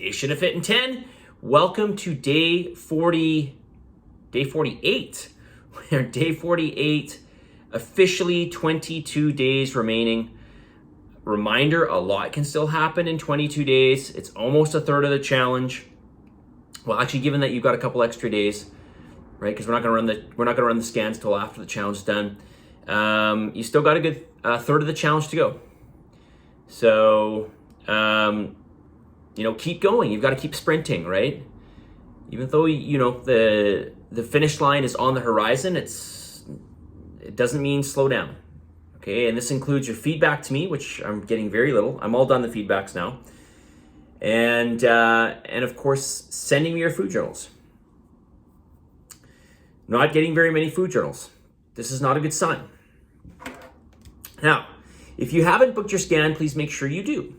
You should have fit in 10. Welcome to day 48. We're on day 48, officially 22 days remaining. Reminder, a lot can still happen in 22 days. It's almost a third of the challenge. Well, actually, given that you've got a couple extra days, right? Because we're not going to run the scans till after the challenge is done. You still got a good third of the challenge to go. So, keep going. You've got to keep sprinting, right? Even though, the finish line is on the horizon, it doesn't mean slow down. Okay, and this includes your feedback to me, which I'm getting very little. I'm all done the feedbacks now. And of course, sending me your food journals. Not getting very many food journals. This is not a good sign. Now, if you haven't booked your scan, please make sure you do.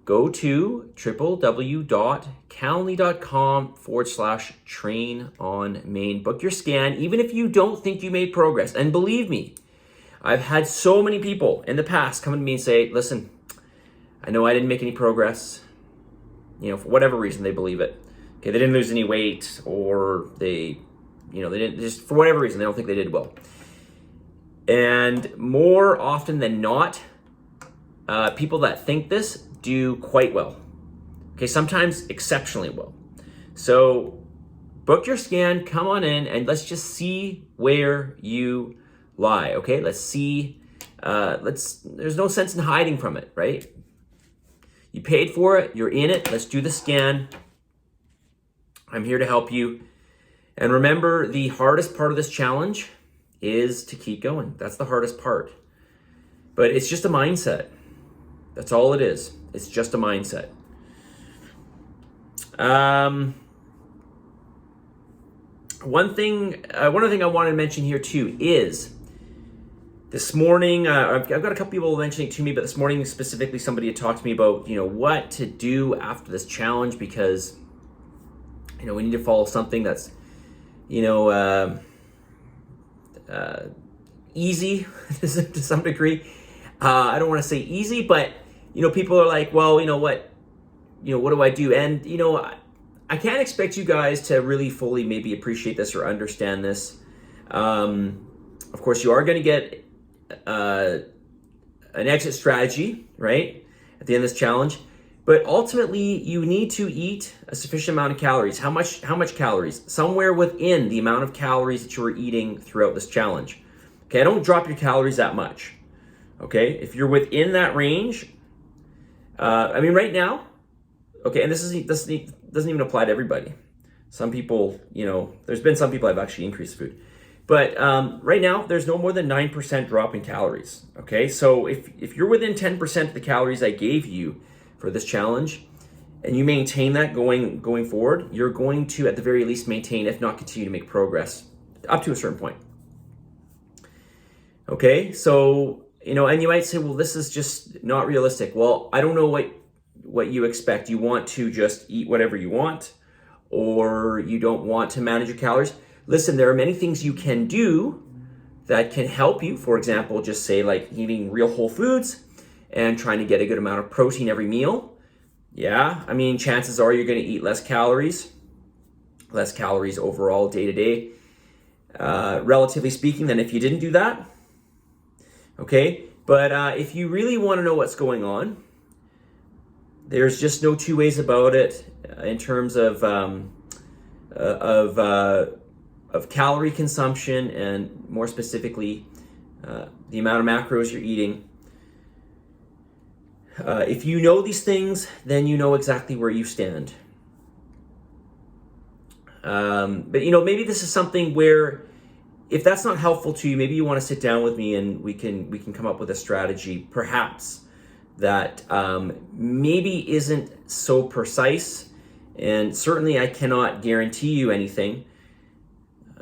Go to www.calendly.com/train-on-main. Book your scan, even if you don't think you made progress. And believe me, I've had so many people in the past come to me and say, listen, I know I didn't make any progress. For whatever reason, they believe it. Okay, they didn't lose any weight, or they didn't, just for whatever reason, they don't think they did well. And more often than not, people that think this do quite well. Okay, sometimes exceptionally well. So book your scan, come on in, and let's just see where you lie. Okay, let's see. There's no sense in hiding from it, right? You paid for it, you're in it. Let's do the scan. I'm here to help you. And remember, the hardest part of this challenge is to keep going. That's the hardest part. But it's just a mindset. That's all it is. It's just a mindset. One other thing I wanted to mention here too is this morning, I've got a couple people mentioning it to me, but this morning specifically somebody had talked to me about, what to do after this challenge, because, we need to follow something that's, easy to some degree. I don't want to say easy, but, people are like, well, what do I do? And, I can't expect you guys to really fully maybe appreciate this or understand this. Of course, you are going to get an exit strategy, right, at the end of this challenge. But ultimately, you need to eat a sufficient amount of calories. How much calories? Somewhere within the amount of calories that you were eating throughout this challenge. Okay, don't drop your calories that much. Okay, if you're within that range, right now, okay, and this doesn't even apply to everybody. Some people, there's been some people I've actually increased food. But right now, there's no more than 9% drop in calories. Okay, so if you're within 10% of the calories I gave you for this challenge, and you maintain that going forward, you're going to, at the very least, maintain, if not continue to make progress up to a certain point. Okay, so, and you might say, well, this is just not realistic. Well, I don't know what you expect. You want to just eat whatever you want, or you don't want to manage your calories. Listen, there are many things you can do that can help you. For example, just say like eating real whole foods and trying to get a good amount of protein every meal. Yeah, chances are you're going to eat less calories overall day to day, relatively speaking, than if you didn't do that. Okay, but if you really want to know what's going on, there's just no two ways about it in terms of calorie consumption, and more specifically, the amount of macros you're eating. If you know these things, then you know exactly where you stand. But maybe this is something where, if that's not helpful to you, maybe you want to sit down with me and we can come up with a strategy, perhaps, that maybe isn't so precise. And certainly I cannot guarantee you anything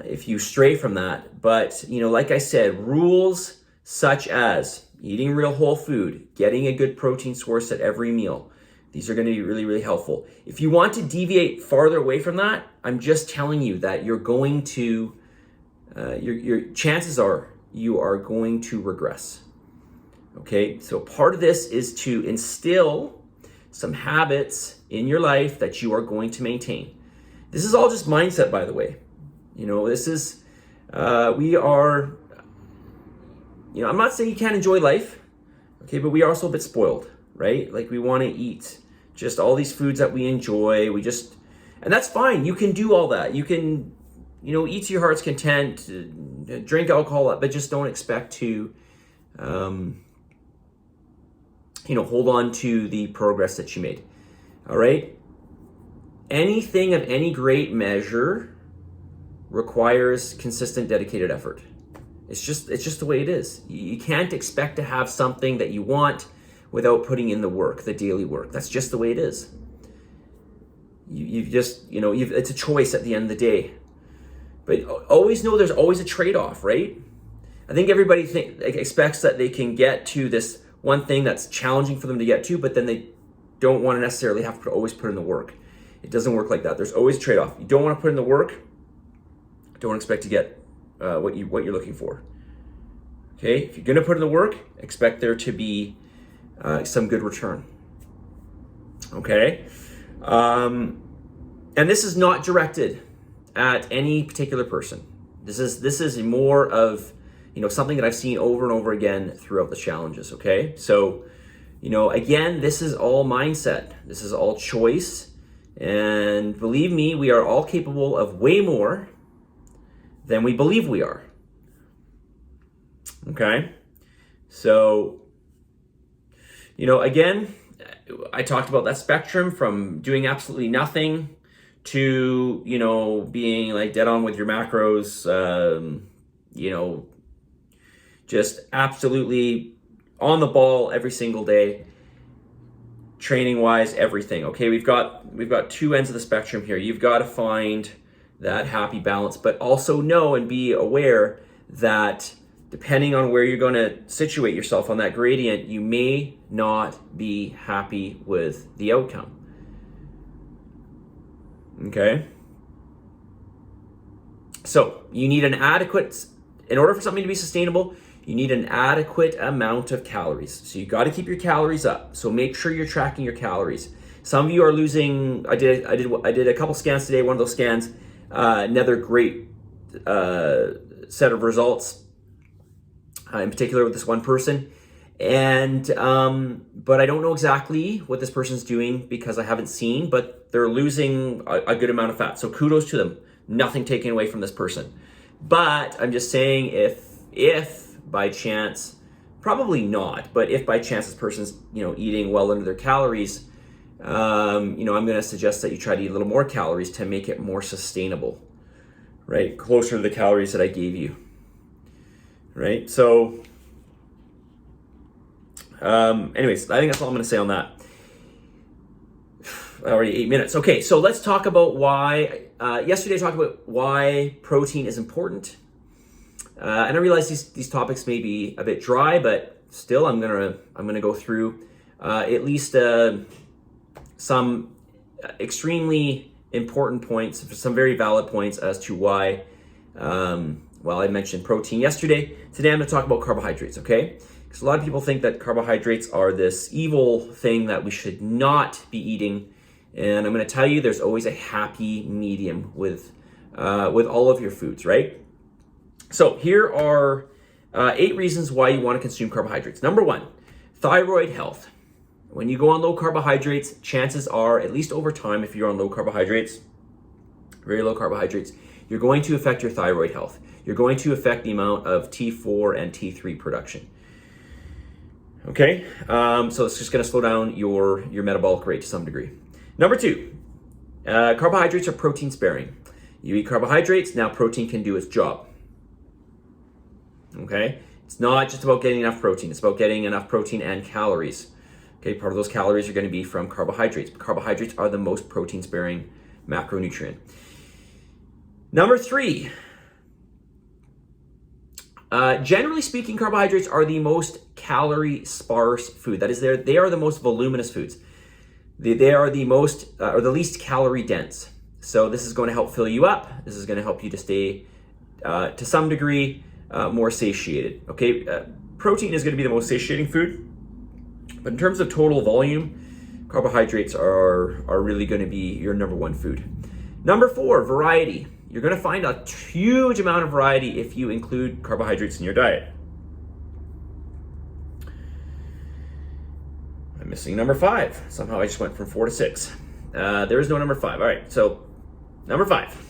if you stray from that. But, like I said, rules such as eating real whole food, getting a good protein source at every meal, these are going to be really, really helpful. If you want to deviate farther away from that, I'm just telling you that you're going to, your chances are you are going to regress. Okay, so part of this is to instill some habits in your life that you are going to maintain. This is all just mindset, by the way. This is, we are, I'm not saying you can't enjoy life, okay, but we are also a bit spoiled, right? Like we want to eat just all these foods that we enjoy. And that's fine. You can do all that. You can, eat to your heart's content, drink alcohol, but just don't expect to, hold on to the progress that you made. All right. Anything of any great measure requires consistent, dedicated effort. It's just the way it is. You can't expect to have something that you want without putting in the work, the daily work. That's just the way it is. It's a choice at the end of the day. But always know there's always a trade-off, right? I think everybody expects that they can get to this one thing that's challenging for them to get to, but then they don't want to necessarily have to always put in the work. It doesn't work like that. There's always a trade-off. You don't want to put in the work. Don't expect to get what you're looking for. Okay, if you're going to put in the work, expect there to be some good return. Okay, and this is not directed at any particular person. This is more of something that I've seen over and over again throughout the challenges. Okay, so again, this is all mindset. This is all choice, and believe me, we are all capable of way more than we believe we are. Okay, so again, I talked about that spectrum from doing absolutely nothing to being like dead on with your macros, just absolutely on the ball every single day, training wise, everything. Okay, we've got two ends of the spectrum here. You've got to find that happy balance, but also know and be aware that depending on where you're going to situate yourself on that gradient, you may not be happy with the outcome. Okay? So you need in order for something to be sustainable, you need an adequate amount of calories. So you got to keep your calories up. So make sure you're tracking your calories. Some of you are losing. I did a couple scans today. One of those scans, another great set of results. In particular with this one person, and but I don't know exactly what this person's doing because I haven't seen, but they're losing a good amount of fat. So kudos to them. Nothing taken away from this person. But I'm just saying if by chance, probably not, but if by chance this person's eating well under their calories, I'm going to suggest that you try to eat a little more calories to make it more sustainable, right? Closer to the calories that I gave you. Right, so anyways, I think that's all I'm going to say on that. Already 8 minutes. Okay, so let's talk about why. Yesterday I talked about why protein is important, and I realize these topics may be a bit dry, but still I'm gonna go through at least some extremely important points, some very valid points as to why. Well, I mentioned protein yesterday. Today I'm going to talk about carbohydrates, okay? Because a lot of people think that carbohydrates are this evil thing that we should not be eating. And I'm going to tell you there's always a happy medium with all of your foods, right? So here are 8 reasons why you want to consume carbohydrates. Number 1, thyroid health. When you go on low carbohydrates, chances are, at least over time, if you're on low carbohydrates, very low carbohydrates, you're going to affect your thyroid health. You're going to affect the amount of T4 and T3 production. Okay, so it's just going to slow down your metabolic rate to some degree. Number 2, carbohydrates are protein sparing. You eat carbohydrates, now protein can do its job. Okay, it's not just about getting enough protein, it's about getting enough protein and calories. Okay, part of those calories are going to be from carbohydrates, but carbohydrates are the most protein sparing macronutrient. Number 3, generally speaking, carbohydrates are the most calorie sparse food. That is, they are the most voluminous foods. They are the most or the least calorie dense. So this is going to help fill you up. This is going to help you to stay to some degree more satiated. Okay, protein is going to be the most satiating food, but in terms of total volume, carbohydrates are really going to be your number one food. Number 4, variety. You're going to find a huge amount of variety if you include carbohydrates in your diet. I'm missing number 5. Somehow I just went from 4 to 6. There is no number 5. All right, so number 5.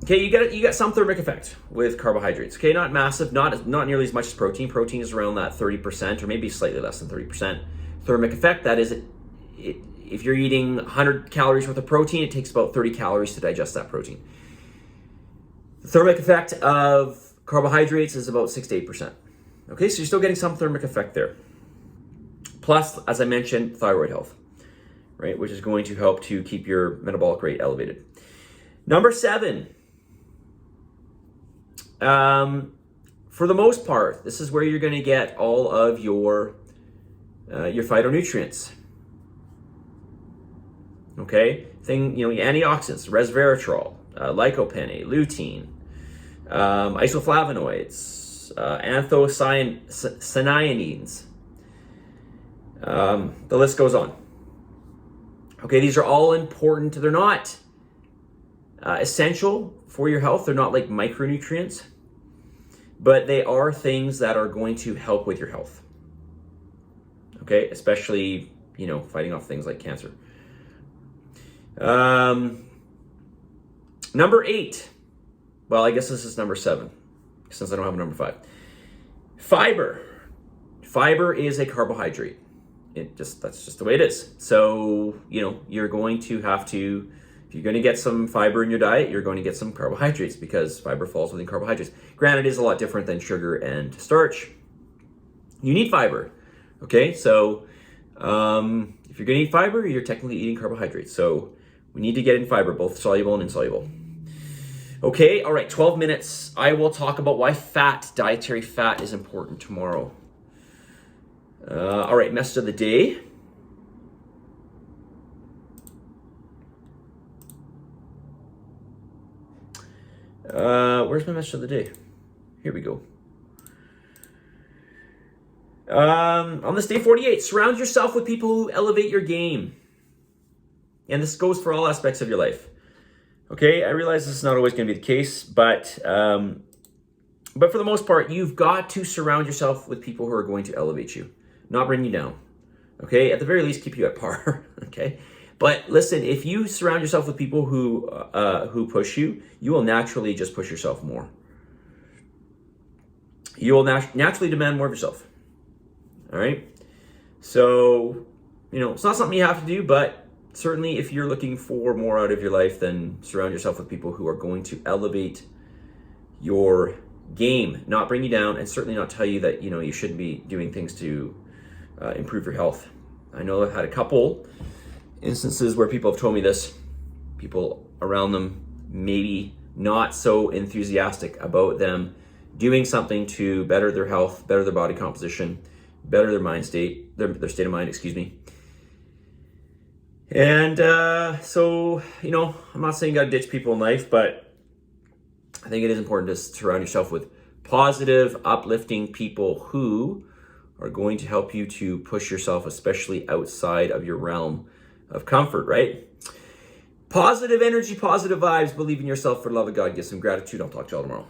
Okay, you got some thermic effect with carbohydrates. Okay, not massive, not nearly as much as protein. Protein is around that 30%, or maybe slightly less than 30% thermic effect. That is, if you're eating 100 calories worth of protein, it takes about 30 calories to digest that protein. The thermic effect of carbohydrates is about 6 to 8%. Okay, so you're still getting some thermic effect there. Plus, as I mentioned, thyroid health, right, which is going to help to keep your metabolic rate elevated. Number 7. For the most part, this is where you're going to get all of your phytonutrients. Okay, antioxidants, resveratrol, lycopene, lutein, isoflavonoids, anthocyanins. The list goes on. Okay, these are all important. They're not essential for your health. They're not like micronutrients, but they are things that are going to help with your health. Okay, especially, fighting off things like cancer. Number 8. Well, I guess this is number 7, since I don't have a number 5. Fiber. Fiber is a carbohydrate. That's just the way it is. So, you're going to have to, if you're going to get some fiber in your diet, you're going to get some carbohydrates, because fiber falls within carbohydrates. Granted, it is a lot different than sugar and starch. You need fiber. Okay, so if you're going to eat fiber, you're technically eating carbohydrates. So we need to get in fiber, both soluble and insoluble. Okay, all right, 12 minutes. I will talk about why dietary fat is important tomorrow. All right, message of the day. Where's my message of the day? Here we go. On this day 48, surround yourself with people who elevate your game. And this goes for all aspects of your life. Okay, I realize this is not always going to be the case, but for the most part, you've got to surround yourself with people who are going to elevate you, not bring you down. Okay, at the very least, keep you at par. Okay, but listen, if you surround yourself with people who push you, you will naturally just push yourself more. You will naturally demand more of yourself. All right, so it's not something you have to do, but certainly if you're looking for more out of your life, then surround yourself with people who are going to elevate your game, not bring you down, and certainly not tell you that you shouldn't be doing things to improve your health. I know I've had a couple instances where people have told me this, people around them maybe not so enthusiastic about them doing something to better their health, better their body composition, better their mind state, their state of mind, excuse me. And so, I'm not saying you gotta ditch people in life, but I think it is important to surround yourself with positive, uplifting people who are going to help you to push yourself, especially outside of your realm of comfort, right? Positive energy, positive vibes, believe in yourself, for the love of God, give some gratitude. I'll talk to y'all tomorrow.